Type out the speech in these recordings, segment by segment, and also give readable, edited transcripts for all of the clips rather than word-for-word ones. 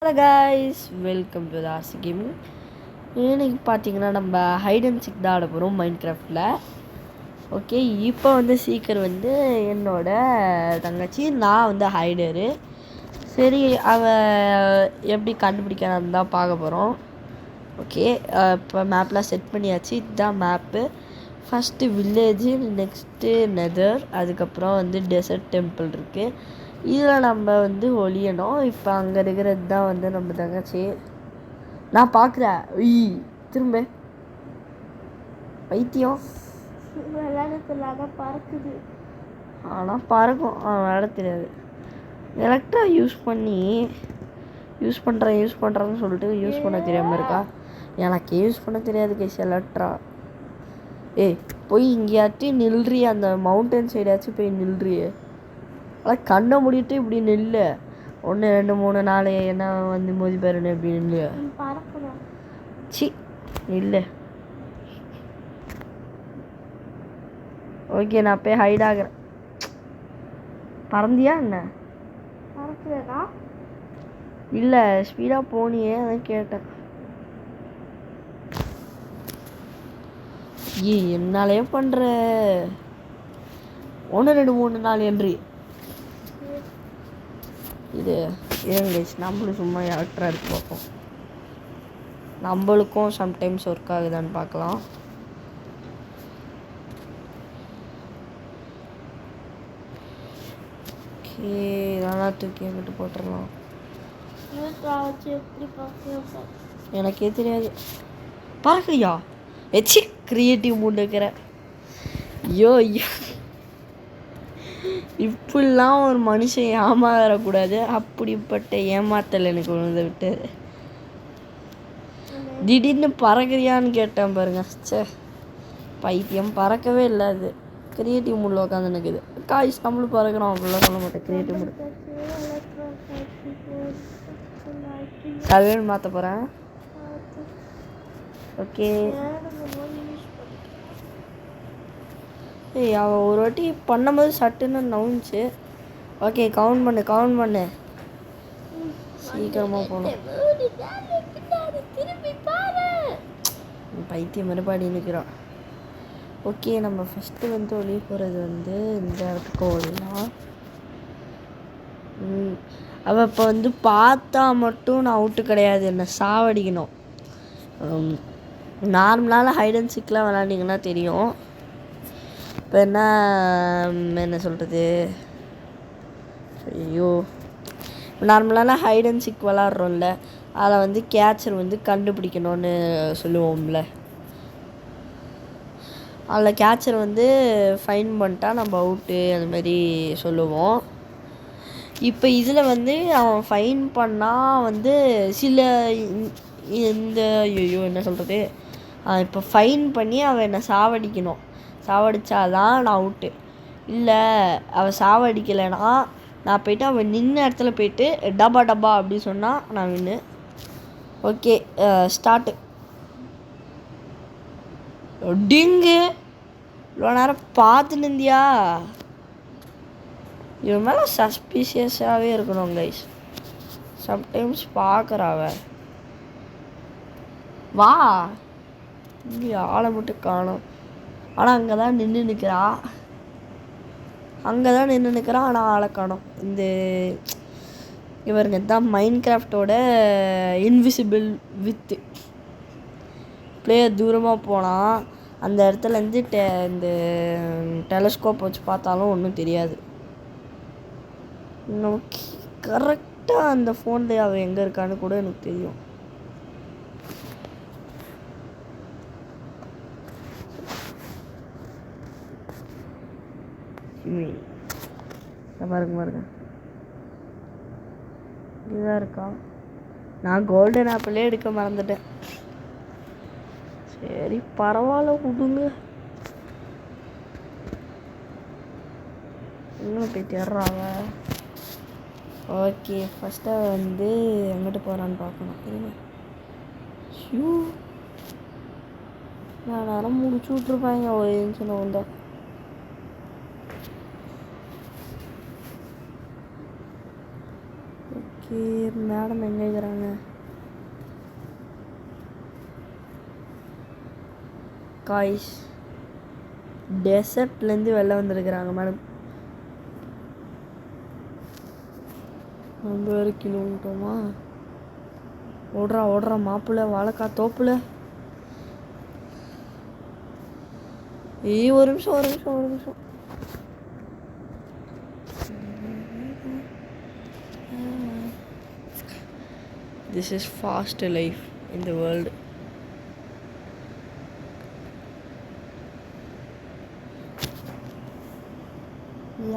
Hello guys, welcome to RC gaming. இன்னைக்கு பார்த்தீங்கன்னா நம்ம ஹைட் அண்ட் சீக் தான் ஆட போகிறோம் மைண்ட் கிராஃப்டில். ஓகே, இப்போ சீக்கிரம் என்னோட தங்கச்சி, நான் ஹைடரு. சரி, அவள் எப்படி கண்டுபிடிக்கிறான்னு தான் பார்க்க போகிறோம். ஓகே, இப்போ மேப்லாம் செட் பண்ணியாச்சு. இதுதான் map. First village, next neither, அதுக்கப்புறம் டெசர்ட் டெம்பிள் இருக்குது. இதில் நம்ம ஒளியணும். இப்போ அங்கே இருக்கிறது தான் நம்ம தங்கச்சி. நான் பார்க்குறேன். திரும்ப பைத்தியம் விளையாடத்தில் பறக்குது. ஆனால் பறக்கும், விளையாட தெரியாது. எலக்ட்ரா யூஸ் பண்ணுறேன்னு சொல்லிட்டு யூஸ் பண்ண தெரியாமல் இருக்கா. எனக்கு யூஸ் பண்ண தெரியாது கேஸ் எலக்ட்ரா. போய் இங்கேயாச்சும் நில்றி, அந்த மவுண்டன் சைடாச்சும் போய் நில்றியே. ஆனால் கண்ணை மூடிட்டு இப்படி நில்லு. 1 2 3 4 என்ன மோதி பாருன்னு இப்படி நில்லு. சி நில்லு. ஓகே, நான் போய் ஹைட் ஆகிறேன். பறந்தியா என்ன? இல்லை, ஸ்பீடாக போனியே, அதான் கேட்டேன். என்னாலே பண்ணுற 1 2 3 4 என்று இது ஏங்க நம்மளும் சும்மா எலக்ட்ரா எடுத்து பார்ப்போம். நம்மளுக்கும் சம்டைம்ஸ் ஒர்க் ஆகுதான்னு பார்க்கலாம். ஓகே, இதெல்லாம் தூக்கி எங்கிட்டு போட்டுடலாம். எனக்கே தெரியாது. பறக்கையா எச்சி கிரியேட்டிவ் மூட் இருக்கிற. ஐயோ இப்படிலாம் ஒரு மனுஷன் ஏமாறக்கூடாது. அப்படிப்பட்ட ஏமாத்தல் எனக்கு விழுந்து விட்டு. திடீர்னு பறக்கிறியான்னு கேட்டேன் பாருங்க. சே பைத்தியம், பறக்கவே இல்லை. அது கிரியேட்டிவ் மூடில் உட்காந்து நிற்குது. காய்ஸ், நம்மளும் பறக்கிறோம். அப்படிலாம் சொல்ல மாட்டேன். கிரியேட்டிவ் மூடு சர்வேன்னு மாற்ற போகிறேன். ஓகே, அவன் ஒரு வாட்டி பண்ணும்போது சட்டுன்னு நவுந்துச்சு. ஓகே, கவுண்ட் பண்ணு. சீக்கிரமாக போகணும். பைத்தியம் மறுபடி நிற்கிறான். ஓகே, நம்ம ஃபஸ்ட்டு ஒளி போகிறது இந்த இடத்துக்கு ஓடலாம். அவள் இப்போ பார்த்தா மட்டும் நான் அவுட்டு கிடையாது, என்னை சாவடிக்கணும். நார்மலான ஹைட் அண்ட் சீக்லாம் விளாண்டிங்கன்னா தெரியும். இப்போ என்ன சொல்கிறது, ஐயோ, நார்மலான ஹைட் அண்ட் சீக் விளாட்றோம்ல, அதில் கேட்சர் கண்டுபிடிக்கணும்னு சொல்லுவோம்ல. அதில் கேட்சர் ஃபைன் பண்ணிட்டா நம்ம அவுட்டு, அந்த மாதிரி சொல்லுவோம். இப்போ இதில் அவன் ஃபைன் பண்ணால் சில இந்த ஐயோ என்ன சொல்கிறது, இப்போ ஃபைன் பண்ணி அவன் என்னை சாவடிக்கணும். சாவடிச்சாதான் நான் அவுட்டு. இல்லை, அவள் சாவடிக்கலைன்னா நான் போய்ட்டு அவன் நின்ன இடத்துல போய்ட்டு டப்பா அப்படி சொன்னால் நான் வின்னு. Okay, start. டிங்கு இவ்வளோ நேரம் பார்த்துன்னு இருந்தியா? இவன் மேலே சஸ்பீஷியஸாகவே இருக்கணும் கைஸ். சம்டைம்ஸ் பார்க்குறாவ. வா, இங்கே ஆளை மட்டும் காணும். ஆனால் அங்கே தான் நின்று நிற்கிறா. ஆனால் ஆளை காணும். இந்த இவருங்க தான் மைண்ட் கிராஃப்டோட இன்விசிபிள் வித்து. பிளேயர் தூரமாக போனால் அந்த இடத்துலேருந்து இந்த டெலஸ்கோப் வச்சு பார்த்தாலும் ஒன்றும் தெரியாது. நமக்கு கரெக்டாக அந்த ஃபோனில் அவள் எங்கே இருக்கான்னு கூட எனக்கு தெரியும். பாருங்க இதுதான் இருக்கா. நான் கோல்டன் ஆப்பிளே எடுக்க மறந்துட்டேன். சரி பரவாயில்ல, விடுங்க. இன்னும் போய் தேடுறாங்க. ஓகே, ஃபஸ்ட்டு எங்கிட்ட போகிறான்னு பார்க்கணும். நான் நேரம் முடிச்சு விட்ருப்பாங்க ஒரு நிமிஷம் வந்தா. ஓகே, மேடம் எங்கே இருக்கிறாங்க? காய்ஸ் டெசர்ட்லேருந்து வெளில வந்துருக்குறாங்க மேடம். நம்ம வேறு கிலோ விட்டோமா? ஓடுறா மாப்பிள்ள வாழைக்கா தோப்புல. ஒரு நிமிஷம். This is fast life in the world.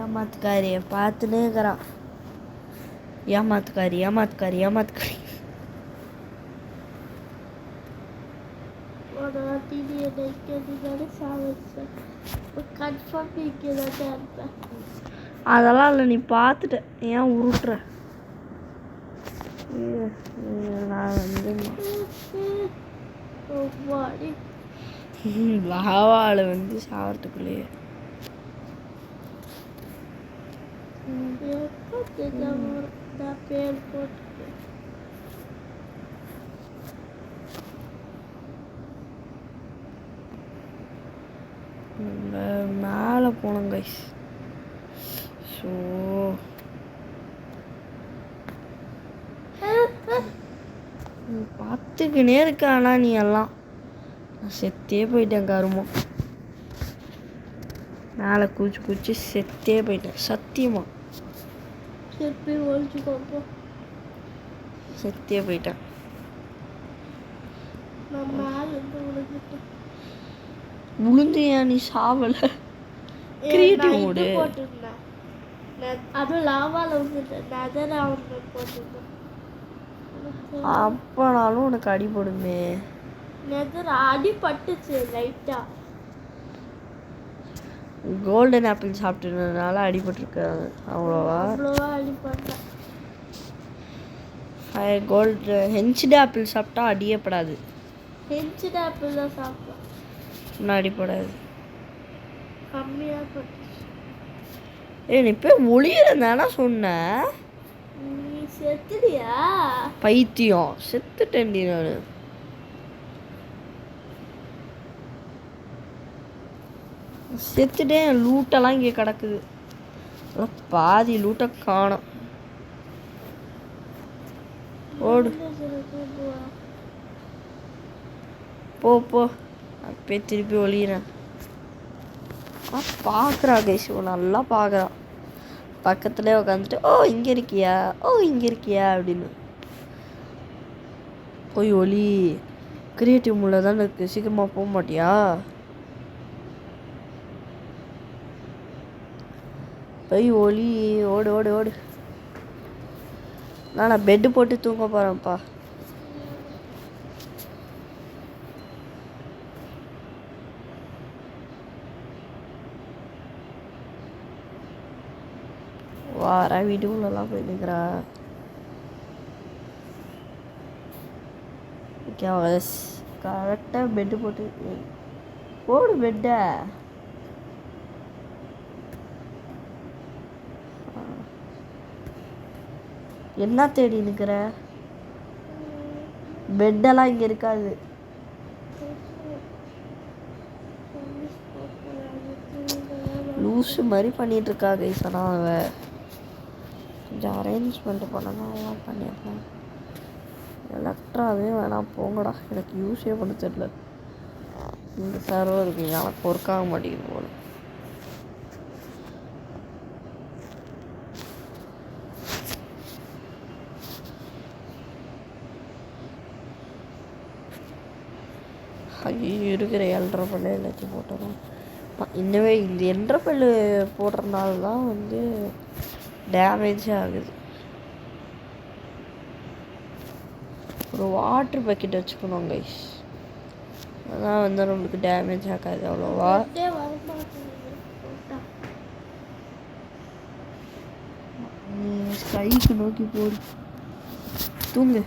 ஏமாத்துக்காரியை பார்த்துன்னே இருக்கிறான். ஏமாத்துக்காரி. அதெல்லாம் இல்லை, நீ பார்த்துட்ட ஏன் உருட்டுற? நான் வந்து லாவால வந்து சாவறதுக்குள்ளேயே மேலே போனோம் கைஸ். ஸோ பார்த்துக்கினே இருக்க. ஆனால் நீ எல்லாம் நான் செத்தே போயிட்டேன். கருமம் மேலே குச்சி செத்தே போயிட்டேன். சத்தியமா செத்தே போயிட்டேன். உளுந்தியா நீ சாவல? கிரியேட்டிவ் மோடு அப்பனாலும் உனக்கு அடிபடுமே. அடிபட்டுச்சு லைட்டா. கோல்டன் ஆப்பிள் சாப்பிட்டதுனால அடிபட்டுருக்காது. அவ்வளோவா அடிபட்டேன். கோல்டு ஹென்ச்டு ஆப்பிள் சாப்பிட்டா அடியப்படாது. ஹென்ச்டு ஆப்பிள் தான் சாப்பிட்டேன். அடிப்படாது. கம்மியாக பட்டுச்சு. நீ போய் ஒளியறதானா சொன்ன? நீ செத்துடியா? பைத்தியம், செத்துட்டேன்டி நான். செத்துட்டேன். லூட்டெல்லாம் இங்கே கிடக்குது. பாதி லூட்டை காணோம். ஓடு போ. அப்பே திருப்பி ஒளியிறேன். பார்க்குறா கைஸ், நல்லா பார்க்குறா. பக்கத்துலேயே உட்காந்துட்டு இங்கே இருக்கியா அப்படின்னு போய் ஒளி. கிரியேட்டிவ் மூல தான் இருக்குது. சீக்கிரமாக போக மாட்டியா? போய் ஒளி. ஓடு. நான் பெட்டு போட்டு தூங்க போகிறேன்ப்பா. வார வீட்டுக்குள்ளெல்லாம் போய் நிற்கிறா. கரெக்டாக பெட்டு போட்டு போடு பெட்டை. என்ன தேடி நிற்கிற? பெட்டெல்லாம் இங்கே இருக்காது. லூஸு மாதிரி பண்ணிட்டு இருக்கா கைஸ். ஆனால் அவன் கொஞ்சம் அரேஞ்ச்மெண்ட் பண்ணலாம் பண்ணியிருக்கேன். எலக்ட்ராவே வேணாம் போங்கடா. எனக்கு யூஸே பண்ண தெரியல. இந்த சர்வர் இருக்கு, எனக்கு ஒர்க் ஆக மாட்டேங்குது போல. ஐயோ இருக்கிற 7.5 பல்லு எல்லாத்தையும் போட்டுறோம். இன்னவே இந்த 7.5 பல்லு போடுறதுனால தான் வந்து டேமேஜே ஆகுது. ஒரு வாட்டர் பக்கெட் வச்சுக்கணும் கைஸ். அதான் வந்து நம்மளுக்கு டேமேஜ் ஆகாது அவ்வளோவா. ஸ்கைக்கு நோக்கி போடு. தூங்கு,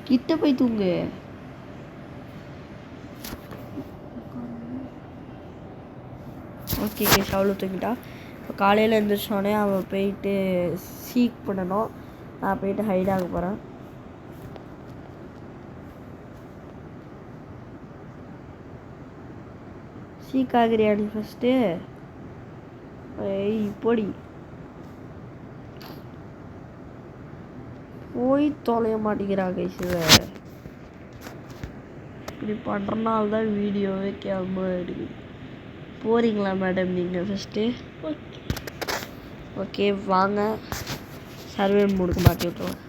கிட்ட போய் தூங்கு. ஓகே கேஸ், அவ்வளோ தூங்கிட்டா. இப்போ காலையில் எழுந்திரிச்சோடனே அவன் போயிட்டு சீக் பண்ணணும். நான் போயிட்டு ஹைட் ஆக போகிறேன். சீக்காகிறியா நீ ஃபஸ்ட்டு? இப்படி போய் தொலைய மாட்டேங்கிறாங்க இப்படி பண்ணுறனால தான் வீடியோவே கேமரா எடுக்குது. போகிறீங்களா மேடம் நீங்கள் ஃபஸ்ட்டு? ஓகே வாங்க, சர்வேர் மூடுக்கு மாற்றி விட்ருவோம்.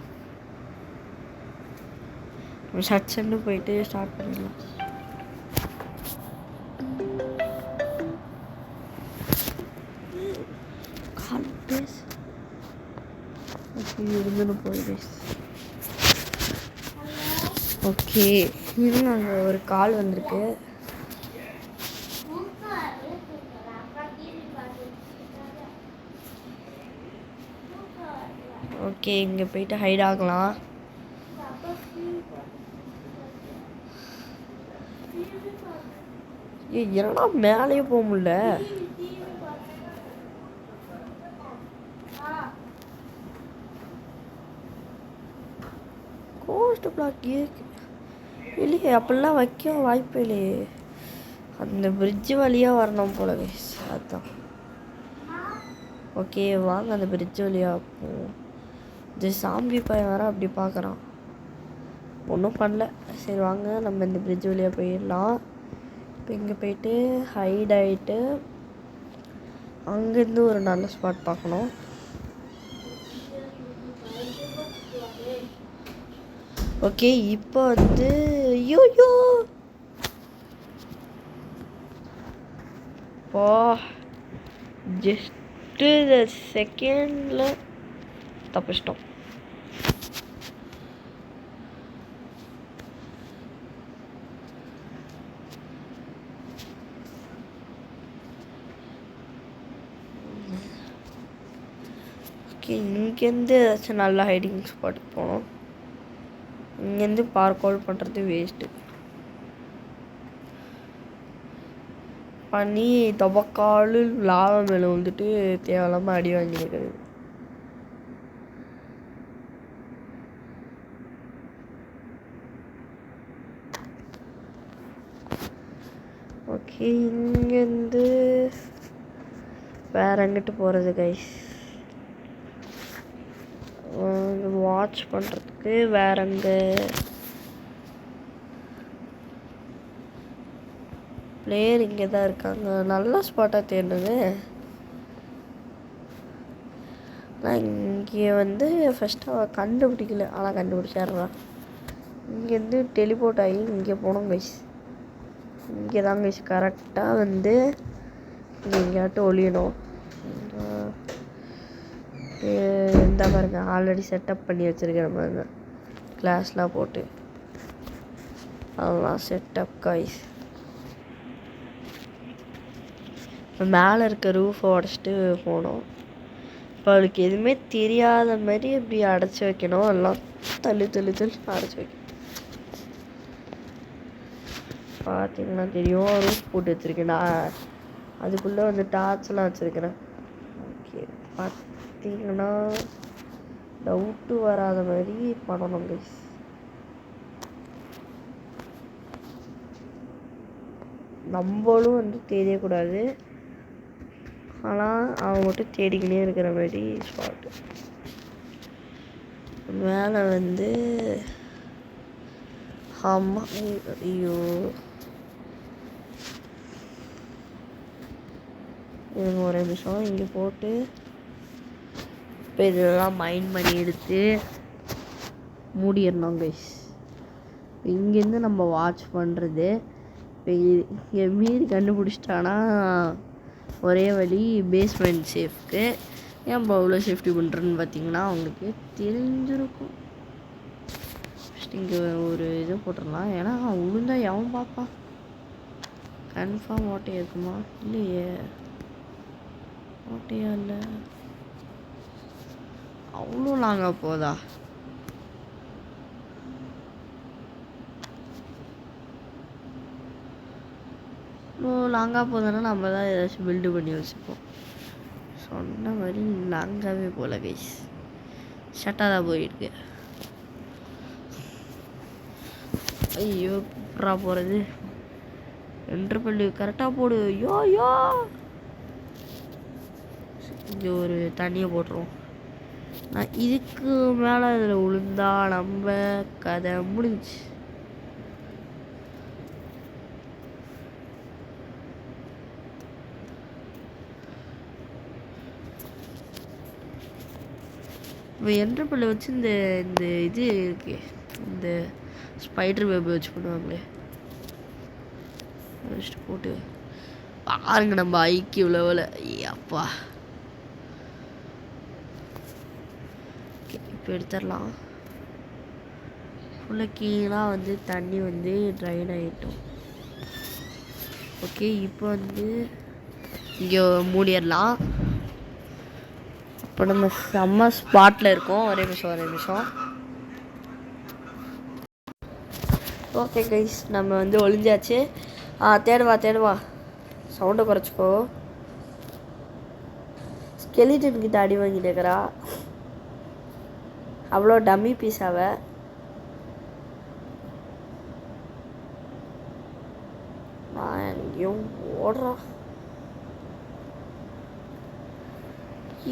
சட்சன்னு போயிட்டு ஸ்டார்ட் பண்ணிடலாம். இருந்துன்னு போயிடு. ஓகே இருங்க, அங்கே ஒரு கால் வந்திருக்கு. ஓகே இங்கே போயிட்டு ஹைட் ஆகலாம். என்னடா மேலேயே போக முடியல. கோஸ்ட் பிளாக் இல்லையே, அப்படிலாம் வைக்க வாய்ப்பு இல்லையே. அந்த பிரிட்ஜு வழியாக வரணும் போல கைஸ், அதுதான். ஓகே வாங்க அந்த பிரிட்ஜு வழியாக போவோம். இது சாம்பி பையன் வேறு அப்படி பார்க்குறான், ஒன்றும் பண்ணல. சரி வாங்க நம்ம இந்த பிரிட்ஜ் வழியாக போயிடலாம். இப்போ இங்கே போயிட்டு ஹைட் ஆகிட்டு அங்கேருந்து ஒரு நல்ல ஸ்பாட் பார்க்கணும். ஓகே இப்போ வந்து ஐயோ பா ஜஸ்ட்டு செகண்டில் தப்பிச்சிட்டோம். ஓகே இங்கேருந்து ஏதாச்சும் நல்ல ஹைடிங் ஸ்பாட்டுக்கு போகணும். இங்கேருந்து பார்க் அவுட் பண்ணுறது வேஸ்ட்டு. பண்ணி தபக்காலு லாவா மேலே வந்துட்டு தேவையில்லாமல் அடி வாங்கியிருக்குது. ஓகே இங்கேருந்து வேறு எங்கிட்டு போகிறது கைஸ்? வாட்ச் பண்ணுறதுக்கு வேற எங்கே பிளேயர் இங்கே தான் இருக்காங்க. நல்ல ஸ்பாட்டாக தேடுது. ஆனால் இங்கே வந்து ஃபஸ்ட்டு அவள் கண்டுபிடிக்கல, ஆனால் கண்டுபிடிச்சாடுறான். இங்கேருந்து டெலிபோர்ட் ஆகி இங்கே போனோம் கைஸ். இங்கே தான் கைஸ் கரெக்டாக வந்து இங்கே எங்கேயாட்டும் ஒழியணும். இந்த பாருங்க ஆல்ரெடி செட்டப் பண்ணி வச்சுருக்கிற பாருங்க, கிளாஸ்லாம் போட்டு அதெல்லாம் செட்டப் கைஸ். மேலே இருக்க ரூஃபை உடச்சிட்டு போனோம். இப்போ அவளுக்கு எதுவுமே தெரியாத மாதிரி இப்படி அடைச்சி வைக்கணும். எல்லாம் தள்ளி அடைச்சி வைக்கணும். பார்த்தீங்கன்னா தெரியும், ரூஃப் போட்டு வச்சுருக்கேன். நான் அதுக்குள்ளே வந்து டார்ச்லாம் வச்சுருக்கிறேன். ஓகே பார்த்தீங்கன்னா டவுட்டு வராத மாதிரி பண்ணணும் கைஸ். நம்மளும் வந்து தெரியக்கூடாது, ஆனால் அவன் மட்டும் தேடிக்கினே இருக்கிற மாதிரி ஸ்பாட்டு. மேலே வந்து ஆமாம் ஐயோ இவங்க ஒரு நிமிஷம் இங்கே போட்டு இப்போ இதெல்லாம் மைண்ட் பண்ணி எடுத்து மூடிடணும் கைஸ். இங்கேருந்து நம்ம வாட்ச் பண்ணுறது. இப்போ இங்கே மீறி கண்டுபிடிச்சிட்டானா ஒரே வழி பேஸ்மெண்ட் சேஃப்க்கு. ஏன் இப்போ அவ்வளோ சேஃப்டி பண்ணுறேன்னு பார்த்தீங்கன்னா அவங்களுக்கு தெரிஞ்சிருக்கும். ஃபஸ்ட் இங்கே ஒரு இது போட்டுடலாம், ஏன்னா உளுந்தா எவன் பார்ப்பான். கன்ஃபார்ம் ஓட்டையாக இருக்குமா? இல்லையே, ஓட்டையா இல்லை. அவ்வளோ லாங்காக போதா? இவ்வளோ லாங்காக போதுன்னா நம்ம தான் ஏதாச்சும் பில்டு பண்ணி வச்சுப்போம். சொன்ன மாதிரி லாங்காகவே போகல கைஸ். ஷட்டாக தான் போயிருக்கு. ஐயோ புறா போகிறது. என்ட்ரு கரெக்டாக போடு. யோ யோ இங்கே ஒரு தண்ணியை போட்டுருவோம். நான் இதுக்கு மேலே இதில் விழுந்தா நம்ம கதை முடிஞ்சு. இப்போ என்ட்ரு வச்சு இந்த இந்த இது இருக்கு, இந்த ஸ்பைடர் வெப் வச்சு பண்ணுவாங்களே, வச்சுட்டு போட்டு பாருங்க நம்ம ஐக்கிய லெவலில். அப்பா இப்போ எடுத்துடலாம். ஃபுல்லாக கீழாக வந்து தண்ணி வந்து ட்ரைன் ஆகிட்டோம். ஓகே இப்போ வந்து இங்கே மூடிடலாம். இப்போ நம்ம செம்ம ஸ்பாட்டில் இருக்கோம். ஒரே நிமிஷம். ஓகே கைஸ், நம்ம வந்து ஒளிஞ்சாச்சு. தேடுவா சவுண்டை குறைச்சிக்கோ. ஸ்கெலிட்டன் கிட்ட அடி வாங்கிட்டு இருக்கிறா. அவ்வளோ டம்மி பீஸாவ. நான் எங்கேயும் ஓடுறா.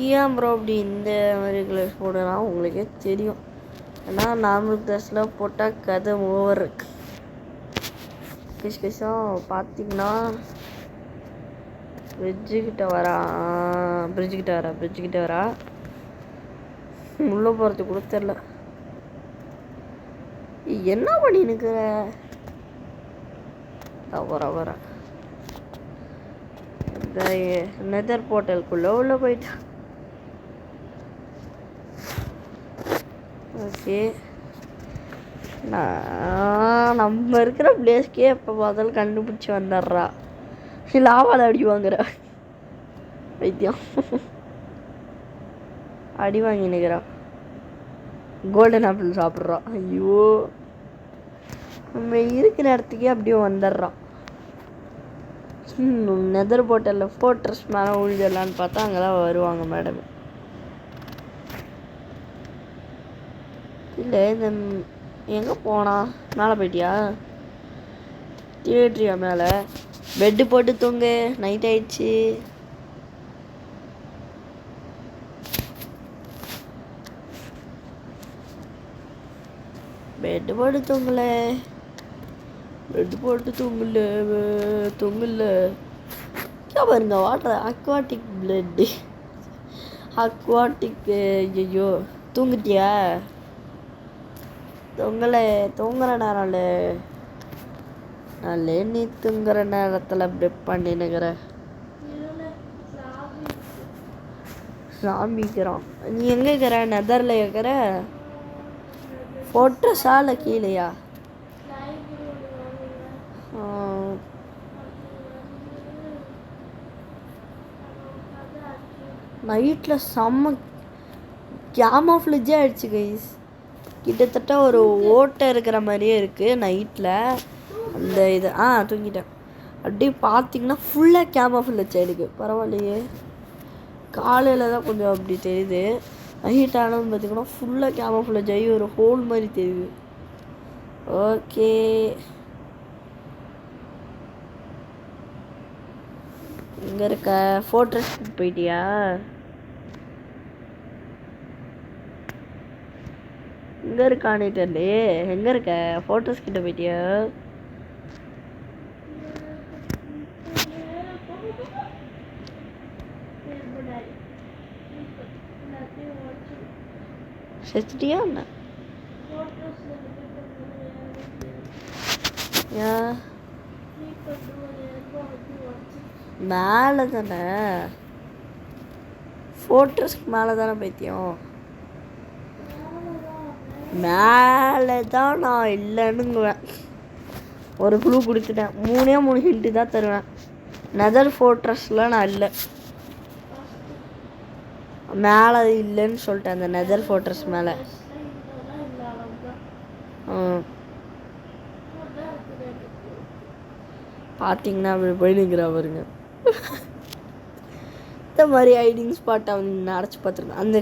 ஏன் ப்ரோ அப்படி இந்த மாதிரி கிளாஸ் போடுறான் உங்களுக்கே தெரியும். ஏன்னா நார்மல் கிளாஸில் போட்டால் கதை ஓவர் இருக்கு. கிஷம் பார்த்தீங்கன்னா பிரிட்ஜுக்கிட்ட வரா. உள்ளே போகிறது கூட தெரில. என்ன பண்ணினுக்கிற? வர இந்த நெதர் போர்ட்டலுக்குள்ளே உள்ளே போயிட்டா. ஓகே, நம்ம இருக்கிற பிளேஸ்க்கே எப்போ பார்த்தாலும் கண்டுபிடிச்சி வந்துடுறா. லாவால் அடி வாங்குற வைத்தியம். அடி வாங்கி நிற்கிறா. கோல்டன் ஆப்பிள் சாப்பிட்றா. ஐயோ, நம்ம இருக்கிற இடத்துக்கே அப்படியே வந்துடுறான். நெதர் போர்ட்டலில் ஃபோர்ட்ரஸ் மேலே விழுந்துடலான்னு பார்த்தா அங்கே தான் வருவாங்க மேடம். இல்லை, இந்த எங்கே போனா? மேலே போயிட்டியா? தேட்ரியா மேலே? பெட்டு போட்டு தூங்கு, நைட் ஆயிடுச்சு. பெட்டு போட்டு தூங்கல. பாருங்க வாட்டர் அக்வாட்டிக் பிளட்டு. ஐயோ தூங்கிட்டியா? தூங்குற நேரம் நல்ல நீ தூங்குற நேரத்தில் அப்படி பண்ணினுக்கிற. சாமிக்கிறான். நீ எங்கே இருக்கிற? நெதரில் இருக்கிற ஃபோர்ட்ரஸால கீழேயா? நைட்டில் செம்ம கேமோஃப்ளேஜே ஆயிடுச்சு கைஸ். கிட்டத்தட்ட ஒரு ஓட்டை இருக்கிற மாதிரியே இருக்குது நைட்டில். அந்த இது தூங்கிட்டேன். அப்படியே பார்த்தீங்கன்னா ஃபுல்லாக கேமோஃப்ளேஜ் ஆகிடுக்கு. பரவாயில்லையே, காலையில் தான் கொஞ்சம் அப்படி தெரியுது. நைட் ஆனது பார்த்திங்கன்னா ஃபுல்லாக கேமோஃப்ளேஜ் ஆகி ஒரு ஹோல் மாதிரி தெரியுது. ஓகே, இங்கே இருக்க ஃபோர்ட்ரஸ் போயிட்டியா? இங்கே இருக்கானே தெரியலையே. எங்கே இருக்க? ஃபோர்ட்ரஸ் கிட்ட போயிட்டியா? செத்துட்டியா என்ன? மேலே தானே, ஃபோர்ட்ரஸ்க்கு மேலே தானே பைத்தியம். மேலே தான் நான் இல்லைன்னுங்குவேன். ஒரு குழு கொடுத்துட்டேன். 3 ஹிண்ட்டு தான் தருவேன். நெதர் ஃபோர்ட்ரஸில் நான் இல்லை, மேலே இல்லைன்னு சொல்லிட்டேன். அந்த நெதர் ஃபோர்ட்ரஸ் மேலே. பார்த்தீங்கன்னா அப்படி போய் நிற்கிறா பாருங்க. இந்த மாதிரி ஹைடிங் ஸ்பாட் அவன் அடைச்சி பார்த்துருக்கேன். அந்த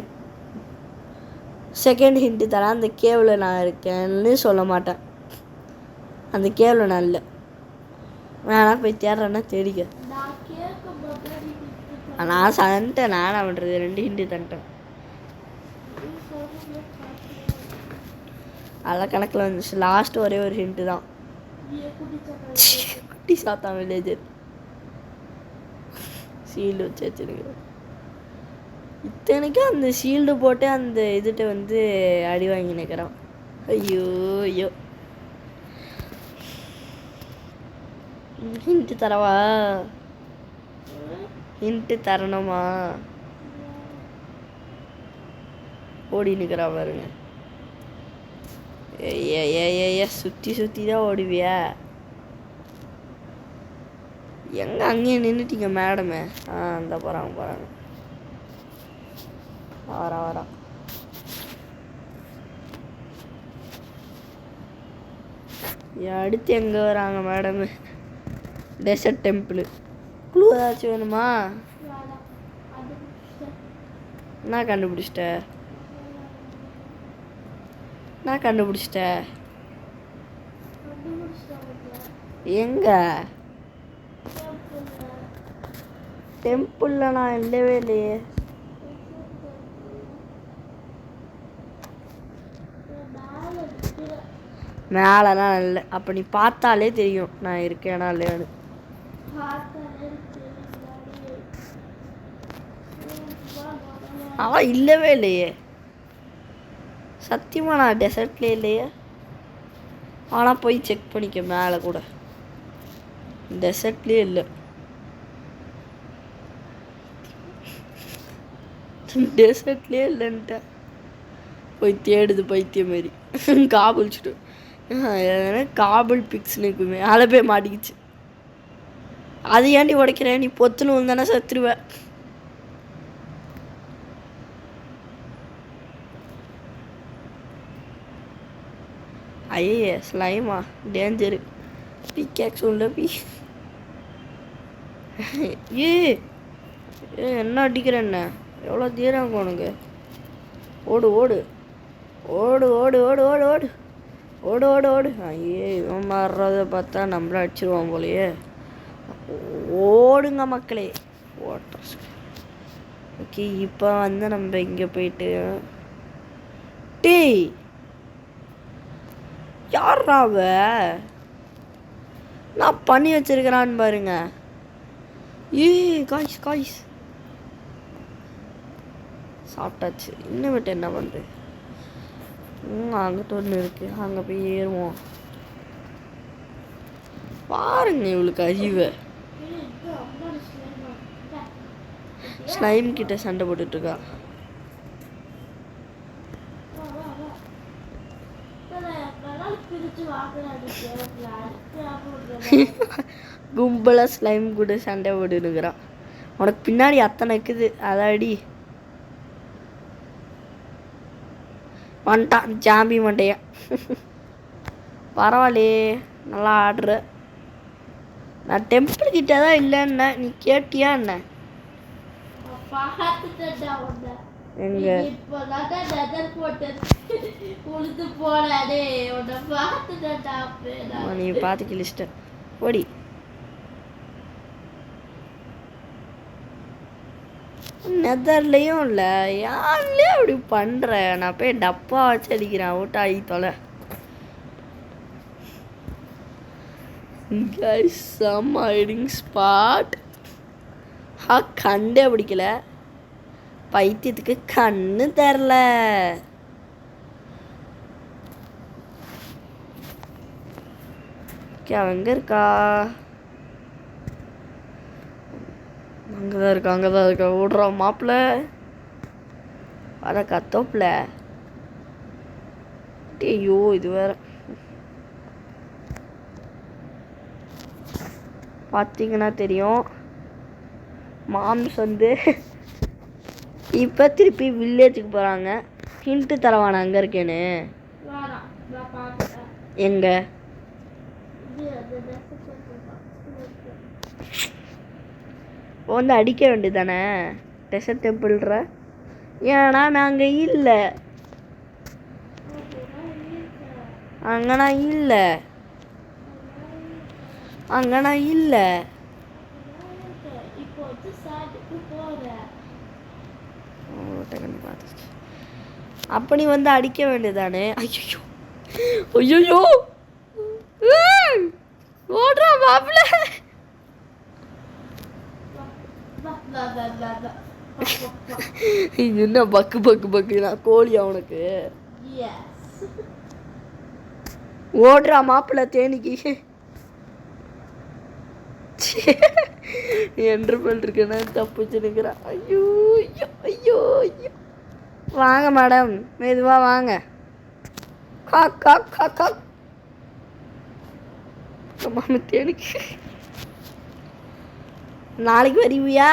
செகண்ட் ஹிண்ட்டு தரேன். அந்த கேவில் நான் இருக்கேன்னு சொல்ல மாட்டேன். அந்த கேவில் நான் இல்லை. வேணா போய் தேடுறேன்னா தேடிக்க. நான் கேட்கும் போது நீ நான் சன்ட்டேன். நான் என்ன பண்ணுறது? 2 ஹிண்ட்டு தந்துட்டேன். சொல்லுங்க அதெல்லாம் கணக்கில் வந்துச்சு. லாஸ்ட்டு ஒரே ஒரு ஹிண்ட்டு தான். குட்டி சாத்தா வில்லேஜர் ஷீல்டு வச்சு வச்சுருக்கிறேன். இத்தனைக்கும் அந்த ஷீல்டு போட்டு அந்த இதுகிட்ட வந்து அடி வாங்கி நிற்கிறான். ஐயோ ஐயோ. ஹிண்ட்டு தரவா? ஹிண்ட்டு தரணுமா? ஓடி நிற்கிறா பாருங்க. ஏ சுற்றி சுற்றி தான் ஓடுவியா? எங்கே அங்கேயே நின்றுட்டீங்க மேடமே? அந்த போகிறாங்க வரா. அடுத்து எங்கே வராங்க மேடமு? Dessert temple. க்ளூ ஏதாச்சும் வேணுமா? நான் கண்டுபிடிச்சிட்டேன். எங்க டெம்பிளில் நான் இல்லவே இல்லையே. மேலெலாம் இல்லை. அப்போ நீ பார்த்தாலே தெரியும் நான் இருக்கேனா இல்லையான்னு. அவன் இல்லவே இல்லையே. சத்தியமாக நான் டெசர்ட்லேயே இல்லையே. ஆனால் போய் செக் பண்ணிக்க மேலே கூட. டெசர்ட்லேயே இல்லை. டெசர்ட்லேயே இல்லைன்ட்டேன். போய் தேடுது பைத்தியம் மாரி. காபிள்ச்சுட்டு காபிள் பிக்ஸ் நிற்குமே அதை போய் மாட்டிக்கிச்சு. அது ஏன்டி உடைக்கிறேன்? நீ பொத்துன்னு வந்தானே செத்துருவ. ஐயே ஸ்லைமா டேஞ்சரு. பிக்கேக்ஸ் உள்ள ஏ என்ன அடிக்கிற? என்ன எவ்வளோ தீரம் உனக்கு? ஓடு ஓடு ஓடு ஓடு ஓடு ஓடு ஓடு ஓடு ஓடு ஓடு. ஐயே இவன் மாறுறத பார்த்தா நம்மள அடிச்சிருவான் போலையே. ஓடுங்க மக்களே. வாட்டர். ஓகே இப்போ வந்து நம்ம இங்கே போயிட்டு டேய் யாராவ நான் பண்ணி வச்சிருக்கிறான்னு பாருங்க. காய்ஸ் சாப்பிட்டாச்சு. இன்னும் என்ன பண்ணுறது? அங்கிட்ட ஒன்று இருக்குது. அங்கே போய் ஏறுவோம். பாருங்க இவளுக்கு அறிவை. ஸ்லைம் கிட்ட சண்டை போட்டுட்ருக்கா. கும்பலாக ஸ்லைம் கூட சண்டை போட்டுருக்குறான். உனக்கு பின்னாடி அத்தனை இருக்குது. அதாடி வந்துட்டான் ஜாம்பி மண்டைய. பரவாயில்லையே நல்லா ஆடுற. நான் டெம்பிள் கிட்ட தான் இல்லைன்ன. நீ கேட்டியா என்ன? எங்க நீ பார்த்து கிழிச்சிட்ட. ஓடி. நெதர்லையும் இல்லை யாருலேயும் அப்படி பண்ணுறேன். நான் போய் டப்பா வச்சு அடிக்கிறேன். அவுட் ஆகி தொலை. Some hiding spot. கண்டே பிடிக்கல. பைத்தியத்துக்கு கண்ணு தெரில. அவன் எங்கே இருக்கா? அங்கதான் இருக்கா. ஓடுறான் மாப்பிள்ள. வர கத்தோப்பில். ஐயோ இது வேற. பார்த்தீங்கன்னா தெரியும். மாம்ஸ் வந்து இப்போ திருப்பி வில்லேஜுக்கு போகிறாங்க. ஹிண்ட்டு தரவான அங்கே இருக்கேன்னு. எங்க வந்து அடிக்க வேண்டியதானே டெசர்ட் டெம்பிள்ற. ஏன்னா நாங்கள் இல்லை. அங்கே நான் இல்லை, அங்கே நான் இல்லை. இப்போ வந்து சாட்டுக்கு போறேன். டக்குன்னு பார்த்துச்சு. அப்போ நீ வந்து அடிக்க வேண்டியதானே. ஐயோ ஐயோ ஓடுறா மாப்பிள்ள. இது என்ன பக்கு பக்கு பக்கு, நான் கோழியா உனக்கு? ஓடுறா மாப்பிள்ள தேனிக்கு. என்று பண்ணிருக்கேன்னா தப்பிச்சு நிற்கிறான். ஐயோ ஐயோ ஐயோ ஐயோ. வாங்க மேடம், மெதுவாக வாங்க. கா கா கா கா. மாமா தேனிக்கு நாளைக்கு வருவியா?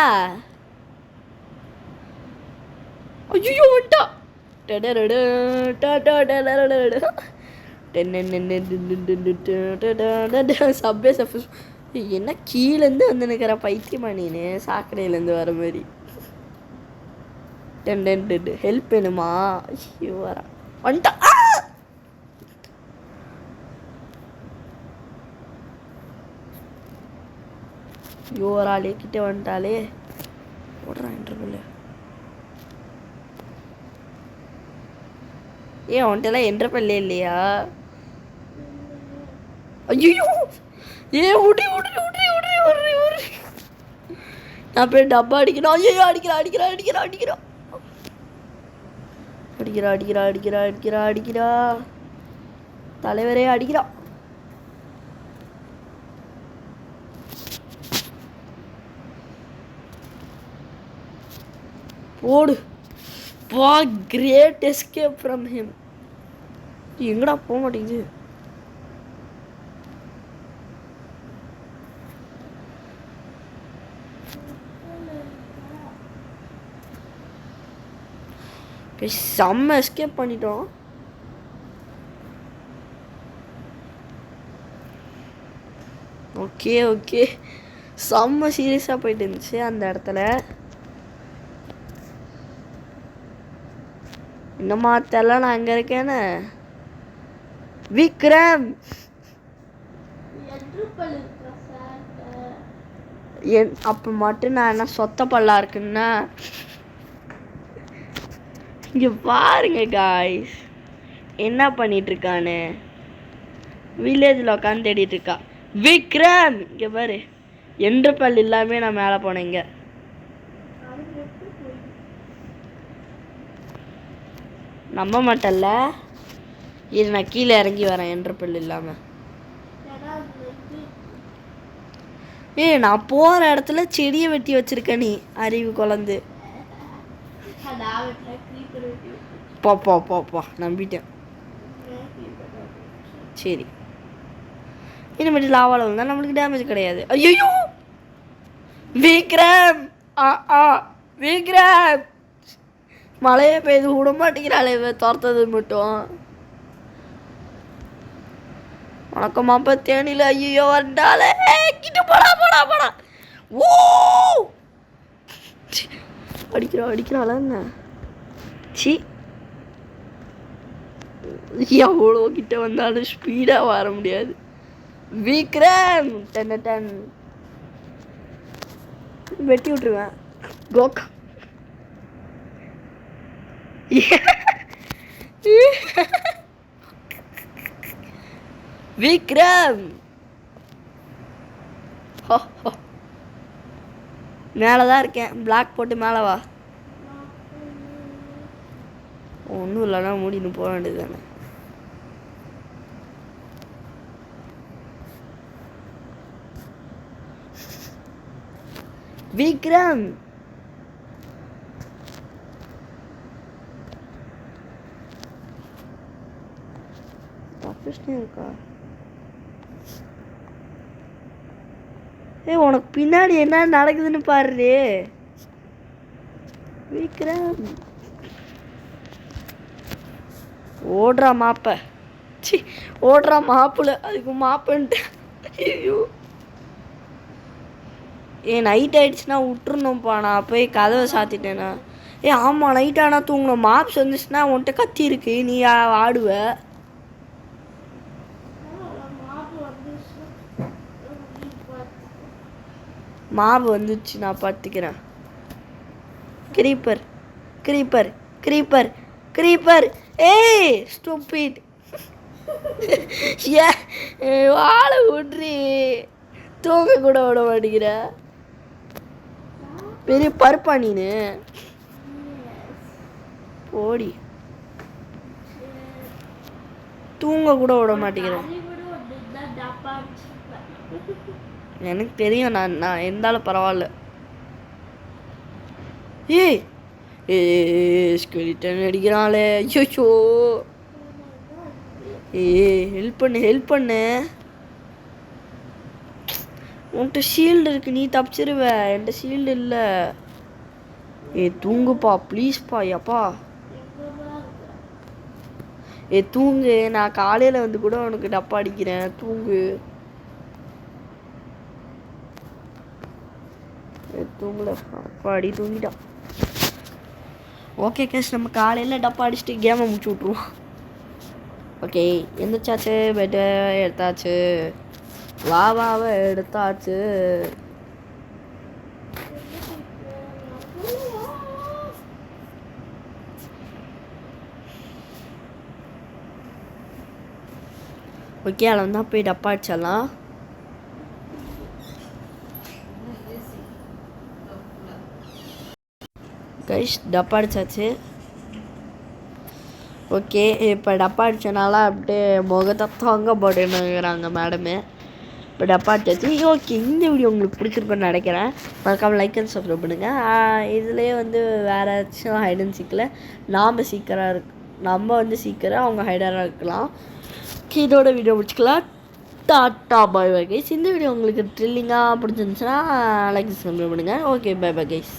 ஐயோ வந்துட்டா. சப்பே சஃப். என்ன கீழேருந்து வந்து நிற்கிற பைத்தியமா நீனு, சாக்கடையிலேருந்து வர மாதிரி. ஹெல்ப் வேணுமா? ஐயோ வரா வந்துட்டா. ஐயோ ஒரு ஆளே கிட்டே வந்துட்டாலே. ஓடுறான் என்றுக்குள்ள. ஏன் உன்ட்டெல்லாம் என்ற பல்லே இல்லையா? ஐயோ ஏ உடி உடி உடி உடி உடி உடி. நான் போய் டப்பா அடிக்கணும். ஐயோ அடிக்கிறா அடிக்கிறா அடிக்கிறா அடிக்கிறா அடிக்கிறா அடிக்கிறா அடிக்கிறா அடிக்கிறா அடிக்கிறா. தலைவரே அடிக்கிறா. போடு. வா கிரேட் எஸ்கேப் ஃப்ரம் ஹிம். எங்கடா போக மாட்டேங்குது? செம்ம எஸ்கேப் பண்ணிட்டோம். ஓகே ஓகே, செம்ம சீரியஸாக போயிட்டு இருந்துச்சு அந்த இடத்துல. இன்னும் மாத்தெல்லாம் நான் அங்கே இருக்கேன்னு. விக்ரம் அப்போ மட்டும் நான் என்ன சொத்த பல்லா இருக்குன்னா? இங்கே பாருங்க காய்ஸ், என்ன பண்ணிட்டு இருக்கான்னு. வில்லேஜில் உட்காந்து தேடிட்டு இருக்கா. விக்ரம் இங்கே பாரு, என்ற பல் இல்லாமே நான் மேலே போனேன். இங்கே நம்ப மாட்டல்ல. இது நான் கீழே இறங்கி வரேன் என்ற பல் இல்லாமல். நான் போகிற இடத்துல செடியை வெட்டி வச்சிருக்க நீ அறிவு குழந்து. போ போ போ போ, நம்பிட்டேன். சரி, இனிமேட்டு லாவால் வந்தால் நம்மளுக்கு டேமேஜ் கிடையாது. ஐயோ விக்ரம் விக்ரம், மழையே பெய்து விட மாட்டேங்கிறாளே துரத்தது மட்டும். வணக்கம்மா தேனியில். ஐயோ வந்தாலே கிட்ட போடா போடா போடா. ஓ அடிக்கிறாளா என்ன? சி, எவ்வளோ கிட்ட வந்தாலும் ஸ்பீடாக வர முடியாது. விக்ரம் டன் டன் வெட்டி விட்டுருவேன். கோக் விக்ரம் மேலே தான் இருக்கேன். பிளாக் போட்டு மேலே வா. ஒன்றும் இல்லைனா மூடின்னு போக வேண்டியது தானே. விக்ரம் தப்பிச்சுட்டே இருக்கா? உனக்கு பின்னாடி என்ன நடக்குதுன்னு பாரு. விக்ரம் ஓடுறா மாப்ப. சி, ஓடுறா மாப்பிள்ள. அதுக்கு மாப்பன்ட்டு. ஐயோ நைட் ஆயிடுச்சுன்னா விட்டுருணும்ப்பா. நான் போய் கதவை சாத்திட்டேனா? ஆமாம், நைட் ஆனால் தூங்கணும். மாப்ஸ் வந்துச்சுன்னா உன்கிட்ட கத்தி இருக்கு, நீ ஆடுவ. மாவு வந்துச்சு, நான் பார்த்துக்கிறேன். Creeper creeper creeper creeper. ஏய் ஸ்டூபிட். வாழை விட்றி, தூங்க கூட விட மாட்டேங்கிற. பெரிய பருப்பா நீனு, போடி. தூங்க கூட விட மாட்டேங்கிற. எனக்கு தெரியும், நான் இருந்தாலும் பரவாயில்ல. ஏய் ஸ்கெலிட்டன் அடிக்கிறாளே, ஐயோ. ஹெல்ப் பண்ணு. உன்கிட்ட ஷீல்டு இருக்கு, நீ தப்பிச்சிருவ. என்கிட்ட ஷீல்டு இல்லை. தூங்குப்பா ப்ளீஸ்ப்பா. அப்பா தூங்கு. நான் காலையில் வந்து கூட உனக்கு டப்பா அடிக்கிறேன், தூங்கு. தூங்கல, அப்பா அடி தூங்கிட்டான். ஓகே கேஸ், நம்ம காலையில் டப்பா அடிச்சுட்டு கேமை முடிச்சு விட்ருவோம். ஓகே, எந்திரிச்சாச்சு, பெட்டு எடுத்தாச்சு, வாவாவை எடுத்தாச்சு. ஓகே, அதில் வந்தால் போய் டப்பா அடிச்சிடலாம். கைஸ் டப்பா அடிச்சாச்சு. ஓகே, இப்போ டப்பா அடித்தனால அப்படியே முகத்தை தொங்க போட்டுன்னுங்கிறாங்க மேடமு. இப்போ டப்பா அடிச்சாச்சு. ஓகே, இந்த வீடியோ உங்களுக்கு பிடிச்சிருக்குன்னு நினைக்கிறேன். மறக்காமல் லைக் அண்ட் சப்ஸ்கிரைப் பண்ணுங்கள். இதுலேயே வந்து வேறு ஏதாச்சும் ஹைட் அண்ட் சீக்கில் நம்ம வந்து சீக்கிரம் அவங்க ஹைடராக இருக்கலாம். இதோட வீடியோ முடிச்சுக்கலாம். டாட்டா பாய் பாய் கைஸ். இந்த வீடியோ உங்களுக்கு த்ரில்லிங்காக பிடிச்சிருந்துச்சுன்னா லைக் சப்ஸ்கிரைப் பண்ணுங்கள். Okay, bye bye guys.